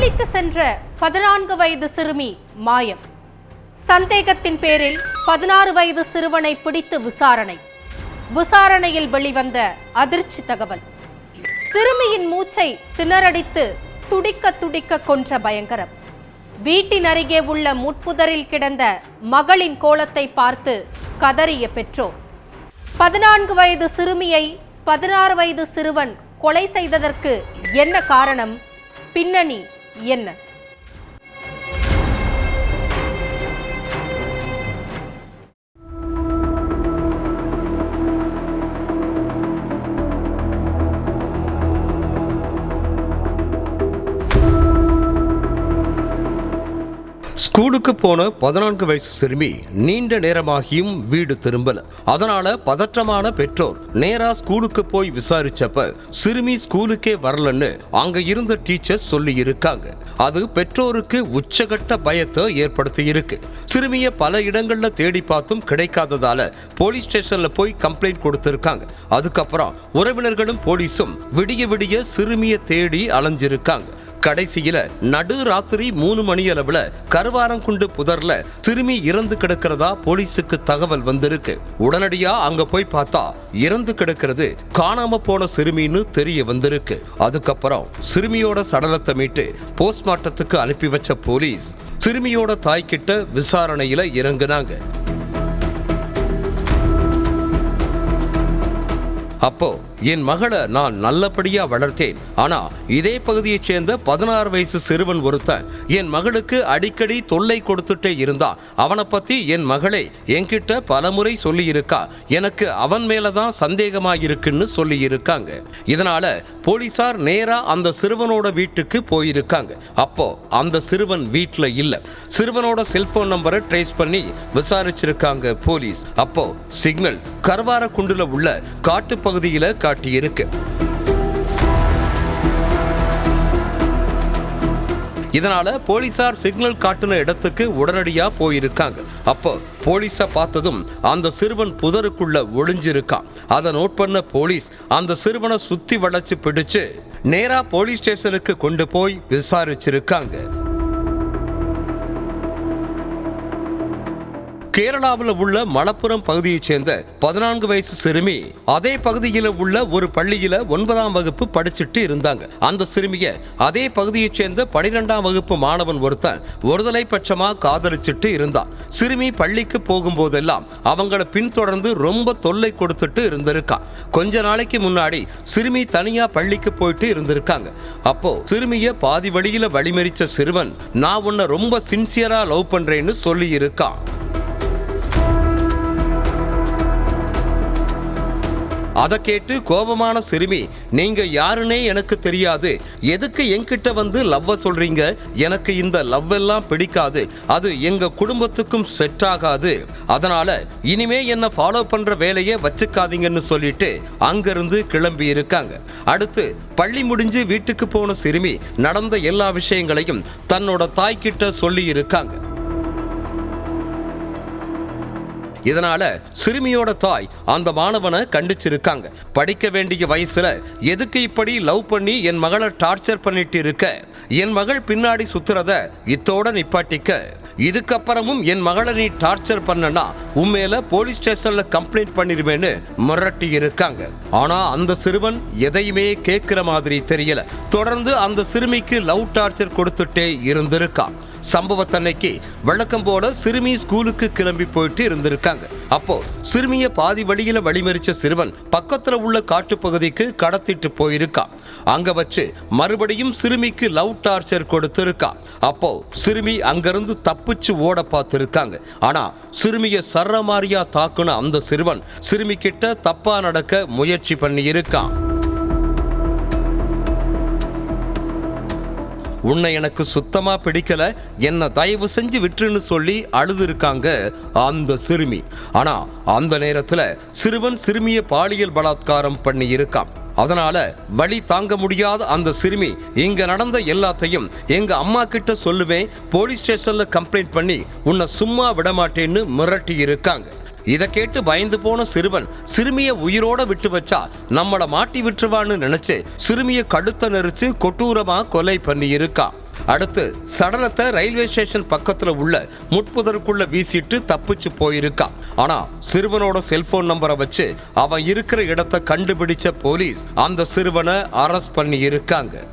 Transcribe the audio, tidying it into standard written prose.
பள்ளிக்கு சென்ற 14 வயது சிறுமி மாயம். சந்தேகத்தின் பேரில் 16 வயது சிறுவனை பிடித்து விசாரணையில் வெளிவந்த அதிர்ச்சி தகவல். சிறுமியின் மூச்சை திணறடித்து துடிக்க துடிக்க கொன்ற பயங்கரம். வீட்டின் அருகே உள்ள முட்புதரில் கிடந்த மகளின் கோலத்தை பார்த்து கதறிய பெற்றோர். 14 வயது சிறுமியை 16 வயது சிறுவன் கொலை செய்ததற்கு என்ன காரணம்? பின்னணி என்ன? ஸ்கூலுக்கு போன 14 வயசு சிறுமி நீண்ட நேரமாகியும் வீடு திரும்பல. அதனால பதற்றமான பெற்றோர் நேரா ஸ்கூலுக்கு போய் விசாரிச்சப்ப சிறுமி ஸ்கூலுக்கே வரலன்னு அங்க இருந்த டீச்சர் சொல்லி இருக்காங்க. அது பெற்றோருக்கு உச்சகட்ட பயத்தை ஏற்படுத்தி இருக்கு. சிறுமிய பல இடங்கள்ல தேடி பார்த்தும் கிடைக்காததால போலீஸ் ஸ்டேஷன்ல போய் கம்ப்ளைண்ட் கொடுத்திருக்காங்க. அதுக்கப்புறம் உறவினர்களும் போலீஸும் விடிய விடிய சிறுமிய தேடி அலைஞ்சிருக்காங்க. கடைசியில நடு ராத்திரி 3 மணி அளவுல கருவாரங்குண்டு புதர்ல சிறுமி இறந்து கிடக்கிறதா போலீஸுக்கு தகவல் வந்திருக்கு. உடனடியா அங்க போய் பார்த்தா இறந்து கிடக்கிறது காணாம போன சிறுமின்னு தெரிய வந்திருக்கு. அதுக்கப்புறம் சிறுமியோட சடலத்தை மீட்டு போஸ்ட்மார்ட்டத்துக்கு அனுப்பி வச்ச போலீஸ் சிறுமியோட தாய்கிட்ட விசாரணையில இறங்குனாங்க. அப்போ என் மகளை நான் நல்லபடியா வளர்த்தேன். ஆனா இதே பகுதியைச் சேர்ந்த 16 வயசு சிறுவன் ஒருத்தன் என் மகளுக்கு அடிக்கடி தொல்லை கொடுத்துட்டே இருந்தா. அவனை பத்தி என் மகளே என்கிட்ட பலமுறை சொல்லி இருக்கா. எனக்கு அவன் மேலதான் சந்தேகமாயிருக்குன்னு சொல்லி இருக்காங்க. இதனால போலீசார் நேரா அந்த சிறுவனோட வீட்டுக்கு போயிருக்காங்க. அப்போ அந்த சிறுவன் வீட்டுல இல்ல. சிறுவனோட செல்போன் நம்பரை ட்ரேஸ் பண்ணி விசாரிச்சிருக்காங்க போலீஸ். அப்போ சிக்னல் கருவாரக்குண்டுல உள்ள காட்டு பகுதியில காட்டியிருக்கு. இதனால போலீசார் சிக்னல் காட்டின இடத்துக்கு உடனடியா போயிருக்காங்க. அப்போ போலீஸ பார்த்ததும் அந்த சிறுவன் புதருக்குள்ள ஒளிஞ்சிருக்கான். அதை நோட் பண்ண போலீஸ் அந்த சிறுவனை சுத்தி வளைச்சு பிடிச்சு நேரா போலீஸ் ஸ்டேஷனுக்கு கொண்டு போய் விசாரிச்சிருக்காங்க. கேரளாவில் உள்ள மலப்புரம் பகுதியைச் சேர்ந்த 14 வயசு சிறுமி அதே பகுதியில் உள்ள ஒரு பள்ளியில 9ஆம் வகுப்பு படிச்சுட்டு இருந்தாங்க. அந்த சிறுமிய அதே பகுதியைச் சேர்ந்த 12ஆம் வகுப்பு மாணவன் ஒருத்தன் ஒருதலை பட்சமா காதலிச்சுட்டு இருந்தான். சிறுமி பள்ளிக்கு போகும்போதெல்லாம் அவங்கள பின்தொடர்ந்து ரொம்ப தொல்லை கொடுத்துட்டு இருந்திருக்கா. கொஞ்ச நாளைக்கு முன்னாடி சிறுமி தனியா பள்ளிக்கு போயிட்டு இருந்திருக்காங்க. அப்போ சிறுமிய பாதி வழியில வழிமறிச்ச சிறுவன் நான் உன்னை ரொம்ப சின்சியரா லவ் பண்றேன்னு சொல்லி இருக்கான். அதை கேட்டு கோபமான சிறுமி நீங்க யாருன்னே எனக்கு தெரியாது, எதுக்கு என்கிட்ட வந்து லவ்வ சொல்றீங்க? எனக்கு இந்த லவ் எல்லாம் பிடிக்காது, அது எங்க குடும்பத்துக்கும் செட் ஆகாது, அதனால இனிமே என்ன ஃபாலோ பண்ற வேலையை வச்சுக்காதீங்கன்னு சொல்லிட்டு அங்கிருந்து கிளம்பி இருக்காங்க. அடுத்து பள்ளி முடிஞ்சு வீட்டுக்கு போன சிறுமி நடந்த எல்லா விஷயங்களையும் தன்னோட தாய்கிட்ட சொல்லி இருக்காங்க. இதனால சிறுமியோட தாய் அந்த மாணவனை கண்டிச்சிருக்காங்க. படிக்க வேண்டிய வயசுல எதுக்கு இப்படி லவ் பண்ணி என் மகளை டார்ச்சர் பண்ணிட்டு இருக்க? என் மகள் பின்னாடி சுத்துறத இத்தோட நிப்பாட்டிக்க. இதுக்கப்புறமும் என் மகளை நீ டார்ச்சர் பண்ணனா உண்மையில போலீஸ் ஸ்டேஷன்ல கம்ப்ளைண்ட் பண்ணிருவேன்னு மிரட்டி இருக்காங்க. ஆனா அந்த சிறுவன் எதையுமே கேட்கிற மாதிரி தெரியல. தொடர்ந்து அந்த சிறுமிக்கு லவ் டார்ச்சர் கொடுத்துட்டே இருந்திருக்கா. சம்பவத்தன்னைக்கு வழக்கம் போல சிறுமி ஸ்கூலுக்கு கிளம்பி போயிட்டு இருந்திருக்காங்க. அப்போ சிறுமிய பாதி வழியில வழிமறிச்ச சிறுவன் பக்கத்துல உள்ள காட்டு பகுதிக்கு கடத்திட்டு போயிருக்கா. அங்க வச்சு மறுபடியும் சிறுமிக்கு லவ் டார்ச்சர் கொடுத்திருக்கா. அப்போ சிறுமி அங்கிருந்து தப்பிச்சு ஓட பார்த்திருக்காங்க. ஆனா சிறுமிய சரமாரியா தாக்குன அந்த சிறுவன் சிறுமி கிட்ட தப்பா நடக்க முயற்சி பண்ணி இருக்கான். உன்னை எனக்கு சுத்தமா பிடிக்கல, என்ன தயவு செஞ்சு விட்டுருன்னு சொல்லி அழுது இருக்காங்க அந்த சிறுமி. ஆனா அந்த நேரத்துல சிறுவன் சிறுமியை பாலியல் பலாத்காரம் பண்ணி இருக்கான். அதனால வலி தாங்க முடியாத அந்த சிறுமி இங்க நடந்த எல்லாத்தையும் எங்க அம்மா கிட்ட சொல்லுவேன், போலீஸ் ஸ்டேஷன்ல கம்ப்ளைண்ட் பண்ணி உன்னை சும்மா விடமாட்டேன்னு மிரட்டி இருக்காங்க. இதை கேட்டு பயந்து போன சிறுவன் சிறுமியை உயிரோட விட்டு வச்சா நம்மளை மாட்டி விட்டுருவான்னு நினைச்சு சிறுமியை கழுத்தை நெரிச்சு கொடூரமா கொலை பண்ணி இருக்கான். அடுத்து சடலத்தை ரயில்வே ஸ்டேஷன் பக்கத்துல உள்ள முட்புதருக்குள்ள வீசிட்டு தப்பிச்சு போயிருக்கான். ஆனா சிறுவனோட செல்போன் நம்பரை வச்சு அவன் இருக்கிற இடத்தை கண்டுபிடிச்ச போலீஸ் அந்த சிறுவனை அரெஸ்ட் பண்ணி இருக்காங்க.